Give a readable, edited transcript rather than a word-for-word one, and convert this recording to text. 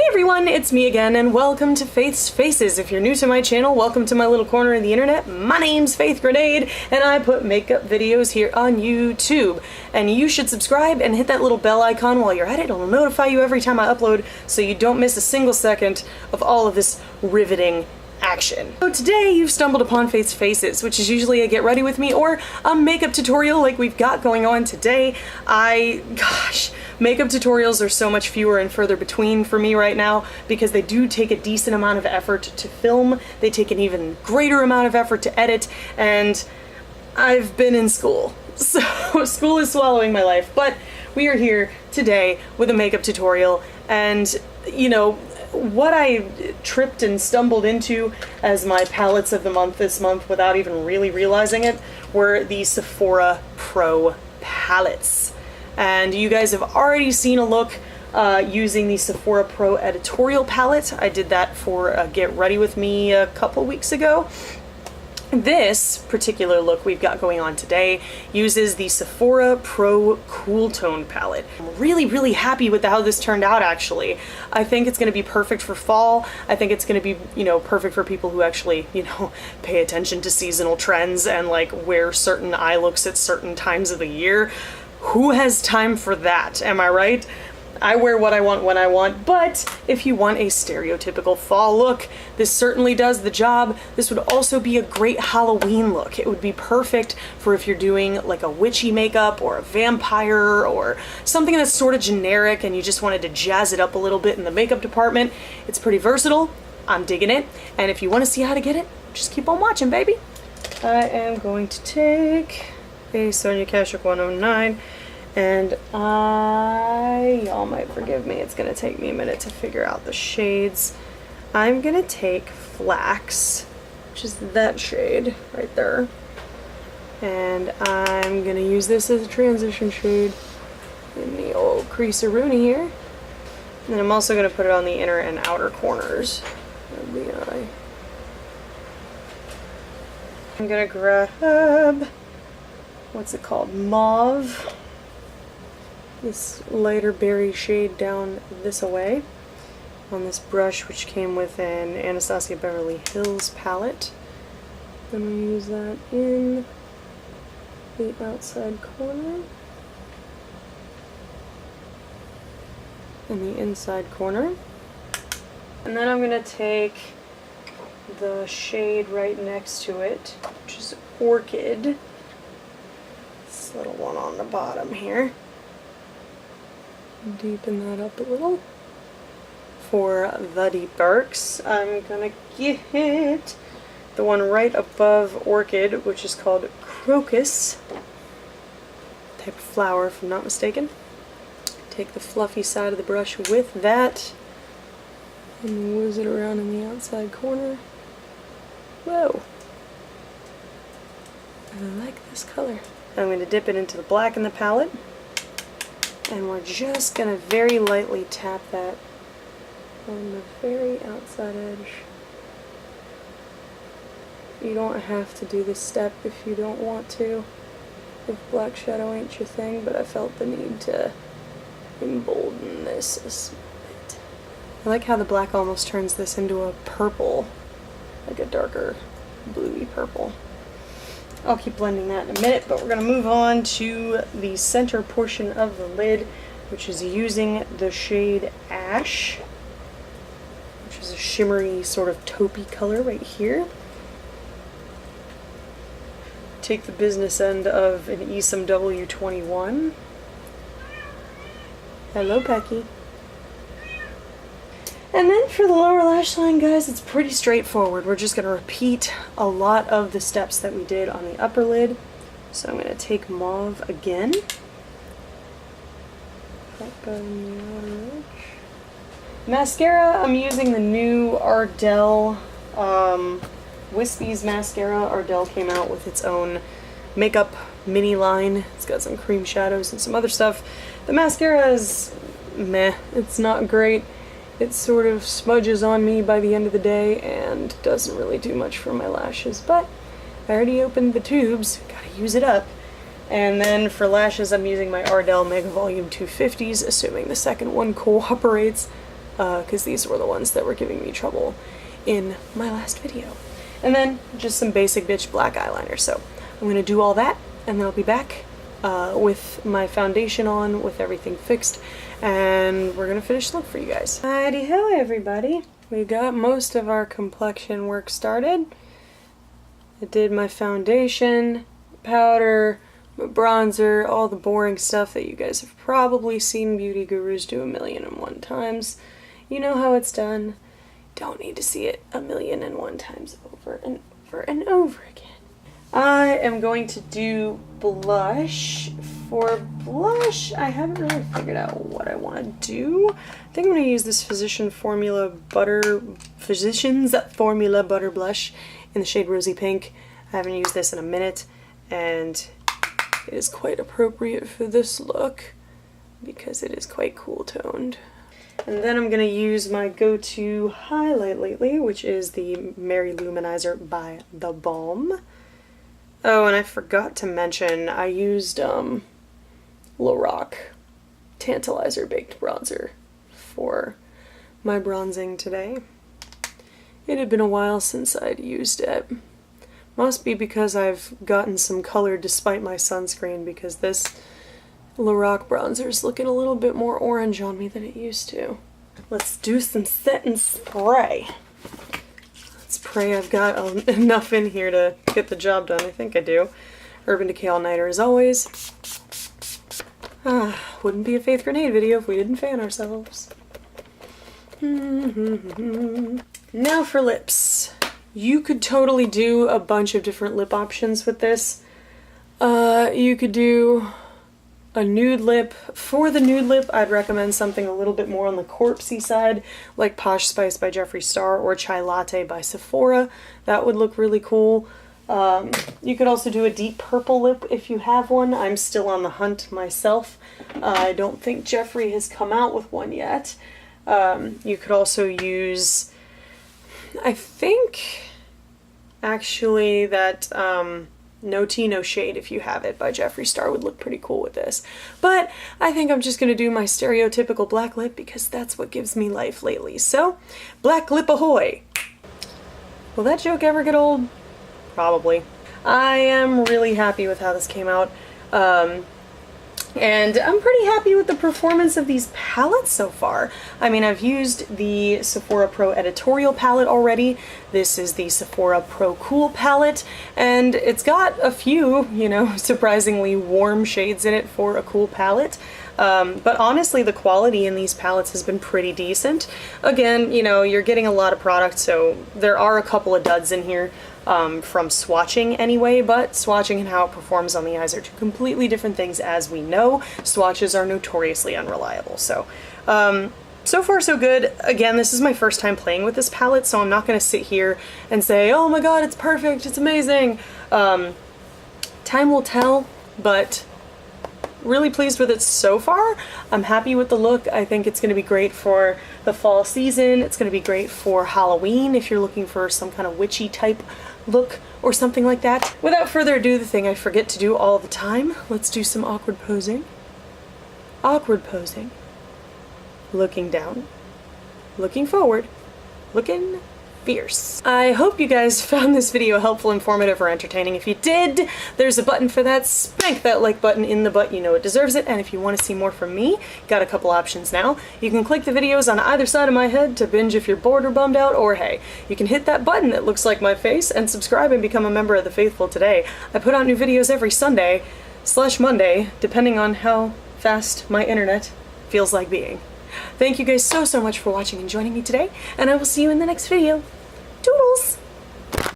everyone, it's me again, and welcome to Faith's Faces. If you're new to my channel, welcome to my little corner of the internet. My name's Faith Grenade, and I put makeup videos here on YouTube. And you should subscribe and hit that little bell icon while you're at it. It'll notify you every time I upload, so you don't miss a single second of all of this riveting action. So today you've stumbled upon Faith's Faces, which is usually a get ready with me or a makeup tutorial like we've got going on today. Gosh, makeup tutorials are so much fewer and further between for me right now because they do take a decent amount of effort to film. They take an even greater amount of effort to edit, and I've been in school. So school is swallowing my life, but we are here today with a makeup tutorial, and you know, what I tripped and stumbled into as my palettes of the month this month without even really realizing it were the Sephora Pro palettes. And you guys have already seen a look using the Sephora Pro editorial palette. I did that for Get Ready With Me a couple weeks ago. This particular look we've got going on today uses the Sephora Pro Cool Tone palette. I'm really happy with how this turned out, actually. I think it's going to be perfect for fall. I think it's going to be, you know, perfect for people who actually, you know, pay attention to seasonal trends and like wear certain eye looks at certain times of the year. Who has time for that? Am I right? I wear what I want when I want, but if you want a stereotypical fall look, this certainly does the job. This would also be a great Halloween look. It would be perfect for if you're doing like a witchy makeup or a vampire or something that's sort of generic and you just wanted to jazz it up a little bit in the makeup department. It's pretty versatile. I'm digging it. And if you want to see how to get it, just keep on watching, baby. I am going to take a Sonia Kashuk 109. And y'all might forgive me, it's gonna take me a minute to figure out the shades. I'm gonna take Flax, which is that shade right there. And I'm gonna use this as a transition shade in the old creaseroony here. And then I'm also gonna put it on the inner and outer corners of the eye. I'm gonna grab, what's it called, Mauve. This lighter berry shade down this away on this brush, which came with an Anastasia Beverly Hills palette. Then we use that in the outside corner and the inside corner. And then I'm going to take the shade right next to it, which is Orchid. This little one on the bottom here. Deepen that up a little. For the deep darks, I'm gonna get the one right above Orchid, which is called Crocus. Type of flower, if I'm not mistaken. Take the fluffy side of the brush with that and whiz it around in the outside corner. Whoa! I like this color. I'm going to dip it into the black in the palette. And we're just going to very lightly tap that on the very outside edge. You don't have to do this step if you don't want to, if black shadow ain't your thing, but I felt the need to embolden this a bit. I like how the black almost turns this into a purple, like a darker bluey purple. I'll keep blending that in a minute, but we're going to move on to the center portion of the lid, which is using the shade Ash, which is a shimmery sort of taupey color right here. Take the business end of an Esom W21. Hello, Pecky. And then for the lower lash line, guys, it's pretty straightforward. We're just going to repeat a lot of the steps that we did on the upper lid. So I'm going to take Mauve again. Up on the outer edge. Mascara, I'm using the new Ardell Wispies mascara. Ardell came out with its own makeup mini line. It's got some cream shadows and some other stuff. The mascara is meh. It's not great. It sort of smudges on me by the end of the day and doesn't really do much for my lashes, but I already opened the tubes, gotta use it up. And then for lashes, I'm using my Ardell Mega Volume 250s, assuming the second one cooperates. because these were the ones that were giving me trouble in my last video. And then just some basic bitch black eyeliner. So I'm going to do all that, and then I'll be back with my foundation on, with everything fixed, and we're going to finish the look for you guys. Alrighty ho, everybody. We got most of our complexion work started. I did my foundation, powder, bronzer, all the boring stuff that you guys have probably seen beauty gurus do 1,000,001 times. You know how it's done. Don't need to see it 1,000,001 times over and over and over again. I am going to do blush. For blush, I haven't really figured out what I want to do. I think I'm going to use this Physicians Formula Butter Blush in the shade Rosy Pink. I haven't used this in a minute, and it is quite appropriate for this look because it is quite cool toned. And then I'm going to use my go-to highlight lately, which is the Mary Luminizer by The Balm. Oh, and I forgot to mention, I used Lorac Tantalizer Baked Bronzer for my bronzing today. It had been a while since I'd used it. Must be because I've gotten some color despite my sunscreen, because this Lorac bronzer is looking a little bit more orange on me than it used to. Let's do some set and spray. Let's pray I've got enough in here to get the job done. I think I do. Urban Decay All Nighter as always. Wouldn't be a Faith Grenade video if we didn't fan ourselves. Now for lips. You could totally do a bunch of different lip options with this. You could do a nude lip. For the nude lip, I'd recommend something a little bit more on the corpsey side, like Posh Spice by Jeffree Star or Chai Latte by Sephora. That would look really cool. You could also do a deep purple lip if you have one. I'm still on the hunt myself. I don't think Jeffree has come out with one yet. You could also use, I think, actually that No Tea, No Shade, if you have it, by Jeffree Star would look pretty cool with this. But I think I'm just going to do my stereotypical black lip because that's what gives me life lately. So, black lip ahoy! Will that joke ever get old? Probably. I am really happy with how this came out. And I'm pretty happy with the performance of these palettes so far. I mean, I've used the Sephora Pro Editorial palette already. This is the Sephora Pro Cool palette, and it's got a few, you know, surprisingly warm shades in it for a cool palette. But honestly, the quality in these palettes has been pretty decent. Again, you know, you're getting a lot of product, so there are a couple of duds in here. From swatching anyway, but swatching and how it performs on the eyes are two completely different things, as we know. Swatches are notoriously unreliable, so so far so good. Again, this is my first time playing with this palette, so I'm not going to sit here and say, oh my god, it's perfect, it's amazing. Time will tell, but really pleased with it so far. I'm happy with the look. I think it's going to be great for the fall season. It's going to be great for Halloween if you're looking for some kind of witchy type look or something like that. Without further ado, the thing I forget to do all the time, let's do some awkward posing. Awkward posing. Looking down. Looking forward. Looking fierce. I hope you guys found this video helpful, informative, or entertaining. If you did, there's a button for that. Spank that like button in the butt, you know it deserves it. And if you want to see more from me, got a couple options now. You can click the videos on either side of my head to binge if you're bored or bummed out, or hey, you can hit that button that looks like my face and subscribe and become a member of the faithful today. I put out new videos every Sunday/Monday, depending on how fast my internet feels like being. Thank you guys so much for watching and joining me today, and I will see you in the next video. Toodles!